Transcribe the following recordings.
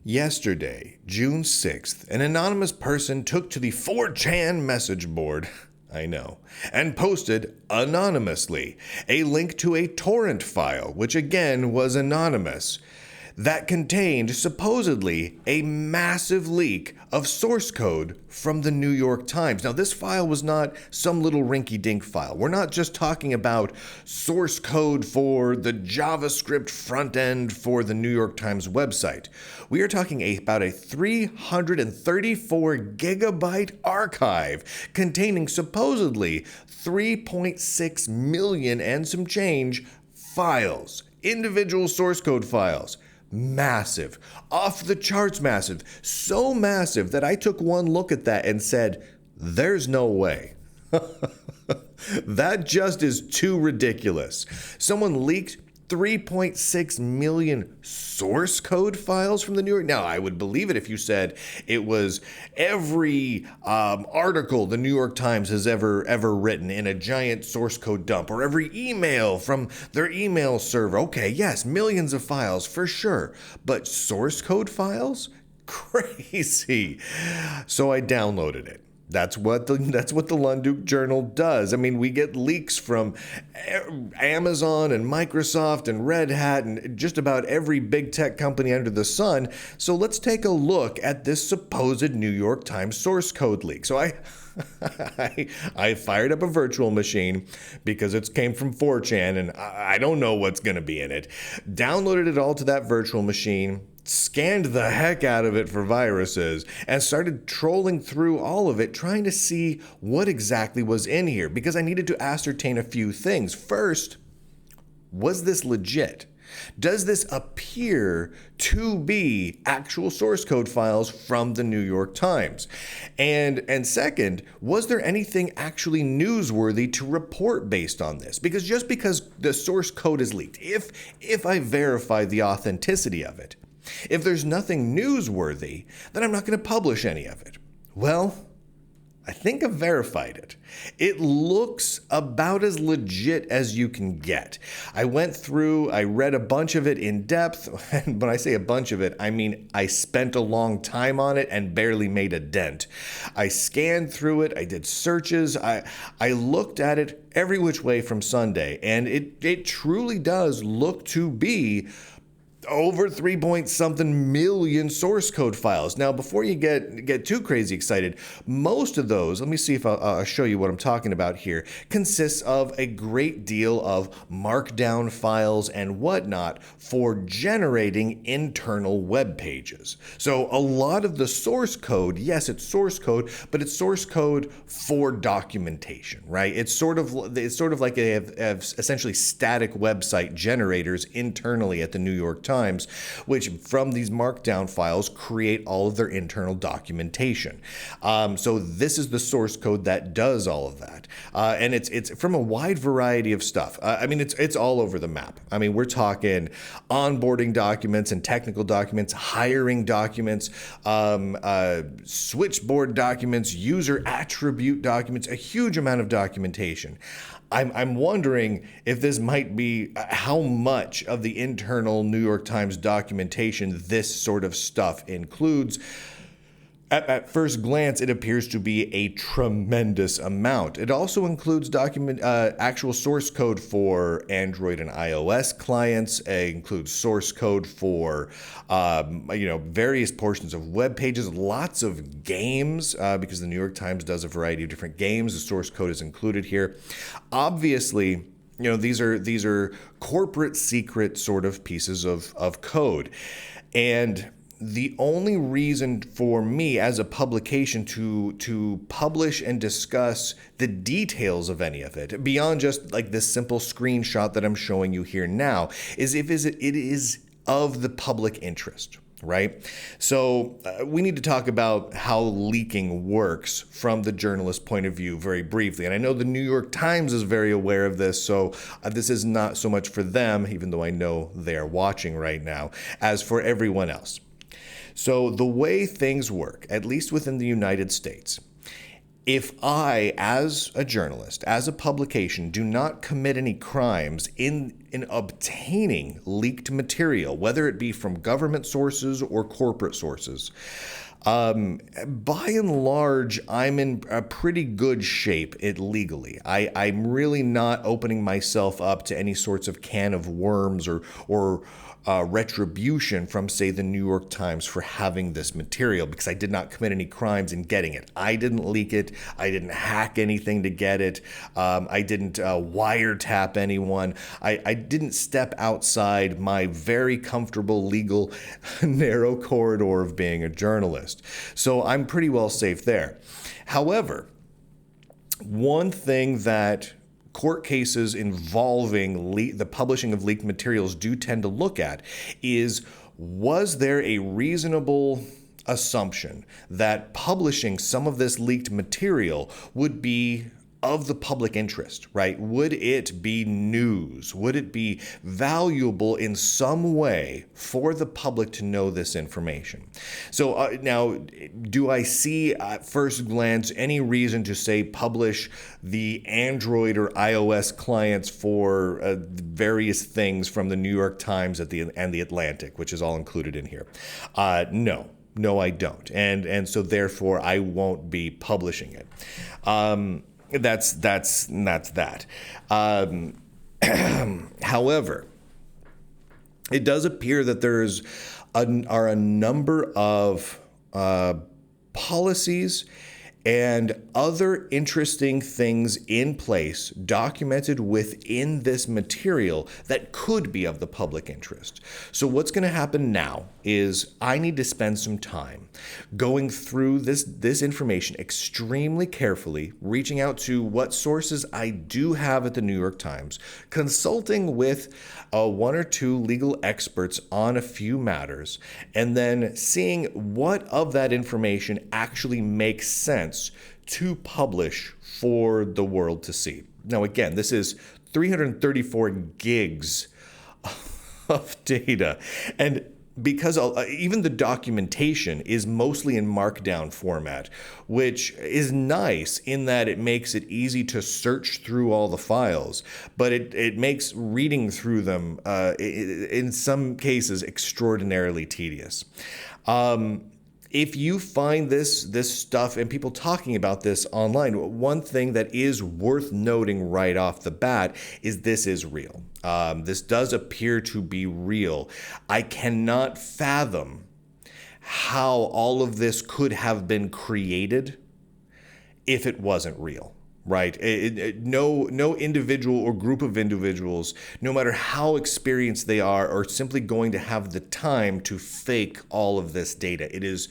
Yesterday, June 6th, an anonymous person took to the 4chan message board, I know, and posted anonymously a link to a torrent file, which again was anonymous, that contained supposedly a massive leak of source code from the New York Times. Now, this file was not some little rinky-dink file. We're not just talking about source code for the JavaScript front end for the New York Times website. We are talking about a 334 gigabyte archive containing supposedly 3.6 million and some change files, individual source code files. Massive, off the charts massive, so massive that I took one look at that and said, there's no way. That just is too ridiculous. Someone leaked 3.6 million source code files from the New York. Now, I would believe it if you said it was every article the New York Times has ever written in a giant source code dump, or every email from their email server. Okay, yes, millions of files for sure, but source code files? Crazy. So I downloaded it. That's what the Lunduke Journal does. I mean, we get leaks from Amazon and Microsoft and Red Hat and just about every big tech company under the sun. So let's take a look at this supposed New York Times source code leak. So I fired up a virtual machine because it came from 4chan and I don't know what's going to be in it. Downloaded it all to that virtual machine, scanned the heck out of it for viruses, and started trolling through all of it, trying to see what exactly was in here, because I needed to ascertain a few things. First, was this legit? Does this appear to be actual source code files from the New York Times? And second, was there anything actually newsworthy to report based on this? Because just because the source code is leaked, if I verify the authenticity of it, if there's nothing newsworthy, then I'm not going to publish any of it. Well, I think I've verified it. It looks about as legit as you can get. I went through, I read a bunch of it in depth, and when I say a bunch of it, I mean I spent a long time on it and barely made a dent. I scanned through it, I did searches, I looked at it every which way from Sunday, and it truly does look to be over 3-point-something million source code files. Now, before you get too crazy excited, most of those, let me see if I'll show you what I'm talking about here, consists of a great deal of Markdown files and whatnot for generating internal web pages. So a lot of the source code, yes, it's source code, but it's source code for documentation, right? It's sort of like they have essentially static website generators internally at the New York Times, which from these Markdown files create all of their internal documentation. So this is the source code that does all of that. And it's from a wide variety of stuff. I mean, it's all over the map. I mean, we're talking onboarding documents and technical documents, hiring documents, switchboard documents, user attribute documents, a huge amount of documentation. I'm wondering if this might be how much of the internal New York Times documentation this sort of stuff includes. At first glance, it appears to be a tremendous amount. It also includes actual source code for Android and iOS clients. It includes source code for various portions of web pages, lots of games, because the New York Times does a variety of different games. The source code is included here. Obviously, these are corporate secret sort of pieces of code. And the only reason for me as a publication to publish and discuss the details of any of it, beyond just like this simple screenshot that I'm showing you here now, is if it is of the public interest. Right? So we need to talk about how leaking works from the journalist point of view very briefly. And I know the New York Times is very aware of this, so this is not so much for them, even though I know they are watching right now, as for everyone else. So the way things work, at least within the United States, If I, as a journalist, as a publication, do not commit any crimes in obtaining leaked material, whether it be from government sources or corporate sources, by and large, I'm in a pretty good shape legally. I'm really not opening myself up to any sorts of can of worms or retribution from, say, the New York Times for having this material, because I did not commit any crimes in getting it. I didn't leak it. I didn't hack anything to get it. I didn't wiretap anyone. I didn't step outside my very comfortable legal narrow corridor of being a journalist. So I'm pretty well safe there. However, one thing that court cases involving the publishing of leaked materials do tend to look at is, was there a reasonable assumption that publishing some of this leaked material would be of the public interest, right? Would it be news? Would it be valuable in some way for the public to know this information? So now, do I see at first glance any reason to say publish the Android or iOS clients for various things from the New York Times and the Atlantic, which is all included in here? No, I don't. And so therefore I won't be publishing it. That's that. However, it does appear that there's are a number of policies and other interesting things in place documented within this material that could be of the public interest. So what's going to happen now is I need to spend some time going through this information extremely carefully, reaching out to what sources I do have at the New York Times, consulting with one or two legal experts on a few matters, and then seeing what of that information actually makes sense to publish for the world to see. Now, again, this is 334 gigs of data, and because even the documentation is mostly in Markdown format, which is nice in that it makes it easy to search through all the files, but it makes reading through them, in some cases, extraordinarily tedious. If you find this stuff and people talking about this online, one thing that is worth noting right off the bat is this is real. This does appear to be real. I cannot fathom how all of this could have been created if it wasn't real. Right? No individual or group of individuals, no matter how experienced they are simply going to have the time to fake all of this data. It is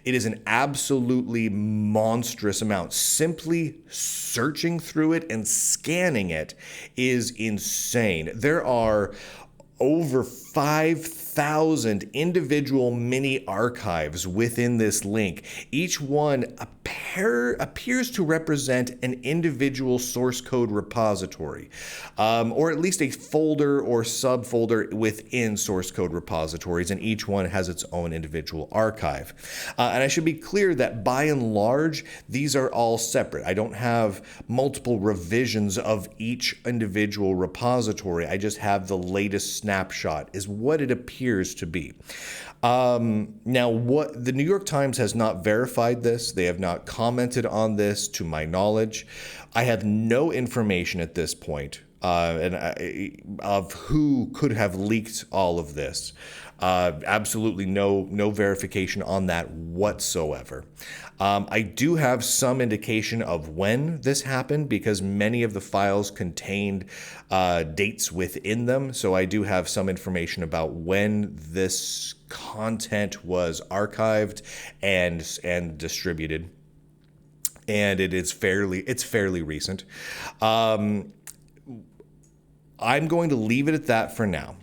an absolutely monstrous amount. Simply searching through it and scanning it is insane. There are over 5,000 individual mini archives within this link. Each one appears to represent an individual source code repository, or at least a folder or subfolder within source code repositories, and each one has its own individual archive. And I should be clear that by and large, these are all separate. I don't have multiple revisions of each individual repository. I just have the latest snapshot is what it appears to be. Now, what the New York Times has not verified this. They have not commented on this to my knowledge. I have no information at this point of who could have leaked all of this. Absolutely no verification on that whatsoever. I do have some indication of when this happened because many of the files contained dates within them. So I do have some information about when this content was archived and distributed. And it's fairly recent. I'm going to leave it at that for now.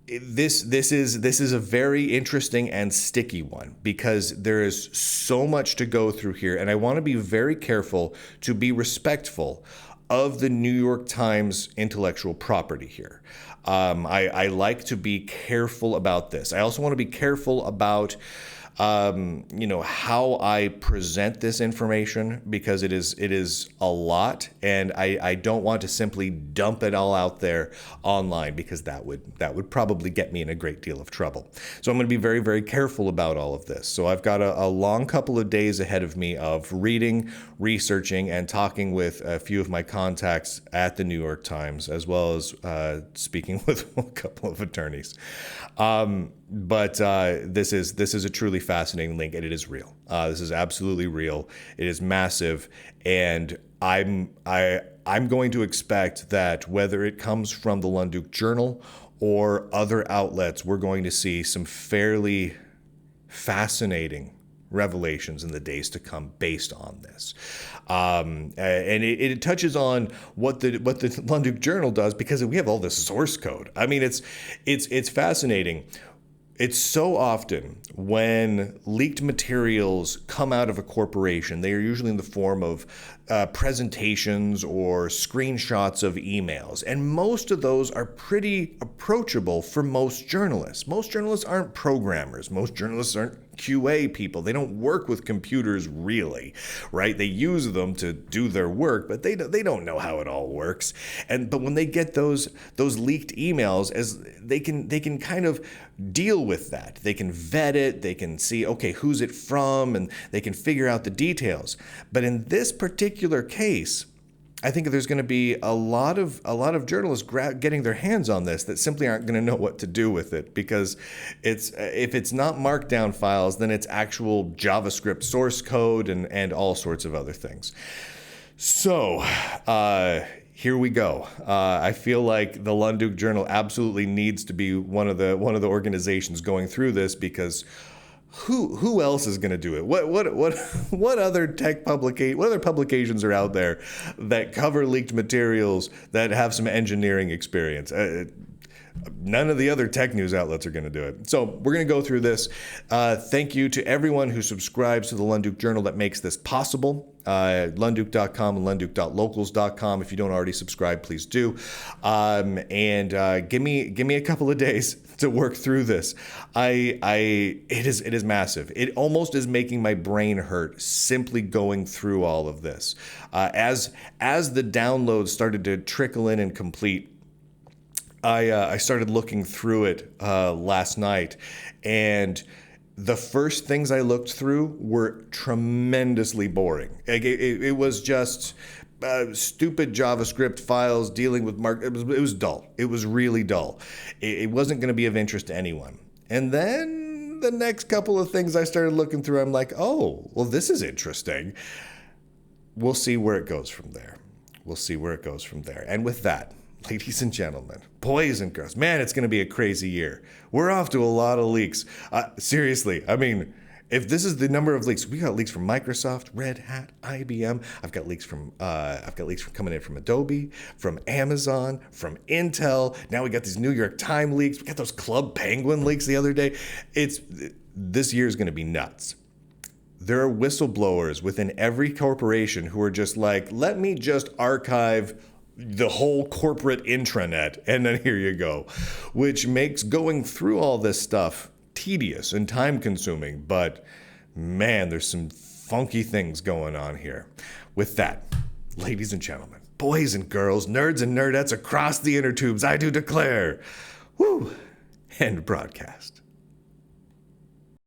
This is a very interesting and sticky one because there is so much to go through here, and I want to be very careful to be respectful of the New York Times intellectual property here. I like to be careful about this. I also want to be careful about how I present this information, because it is a lot, and I don't want to simply dump it all out there online, because that would probably get me in a great deal of trouble. So I'm going to be very, very careful about all of this. So I've got a long couple of days ahead of me of reading, researching, and talking with a few of my contacts at the New York Times, as well as speaking with a couple of attorneys. But this is a truly fascinating link, and it is real. This is absolutely real. It is massive, and I'm going to expect that whether it comes from the Lunduke Journal or other outlets, we're going to see some fairly fascinating revelations in the days to come based on this. And it touches on what the Lunduke Journal does, because we have all this source code. I mean, it's fascinating. It's so often when leaked materials come out of a corporation, they are usually in the form of presentations or screenshots of emails. And most of those are pretty approachable for most journalists. Most journalists aren't programmers. Most journalists aren't QA people. They don't work with computers really, right? They use them to do their work, but they don't know how it all works. But when they get those leaked emails, as they can kind of deal with that. They can vet it. They can see, okay, who's it from, and they can figure out the details. But in this particular case, I think there's going to be a lot of journalists getting their hands on this that simply aren't going to know what to do with it, because if it's not Markdown files, then it's actual JavaScript source code and all sorts of other things. So here we go. I feel like the Lunduke Journal absolutely needs to be one of the organizations going through this, because who else is going to do it? What other what other publications are out there that cover leaked materials that have some engineering experience? None of the other tech news outlets are going to do it. So we're going to go through this. Thank you to everyone who subscribes to the Lunduke Journal that makes this possible. Lunduke.com and Lunduke.locals.com. If you don't already subscribe, please do. Give me a couple of days to work through this. It is massive. It almost is making my brain hurt simply going through all of this. As the downloads started to trickle in and complete, I started looking through it last night, and the first things I looked through were tremendously boring. It was just stupid JavaScript files dealing with it was dull. It was really dull. It wasn't going to be of interest to anyone. And then the next couple of things I started looking through, I'm like, oh, well, this is interesting. We'll see where it goes from there. And with that, ladies and gentlemen, boys and girls, man, it's going to be a crazy year. We're off to a lot of leaks. Seriously, I mean, if this is the number of leaks, we got leaks from Microsoft, Red Hat, IBM. I've got leaks from coming in from Adobe, from Amazon, from Intel. Now we got these New York Times leaks. We got those Club Penguin leaks the other day. This year is going to be nuts. There are whistleblowers within every corporation who are just like, let me just archive the whole corporate intranet, and then here you go, which makes going through all this stuff tedious and time-consuming. But man, there's some funky things going on here. With that, ladies and gentlemen, boys and girls, nerds and nerdettes across the inner tubes, I do declare, woo, end broadcast.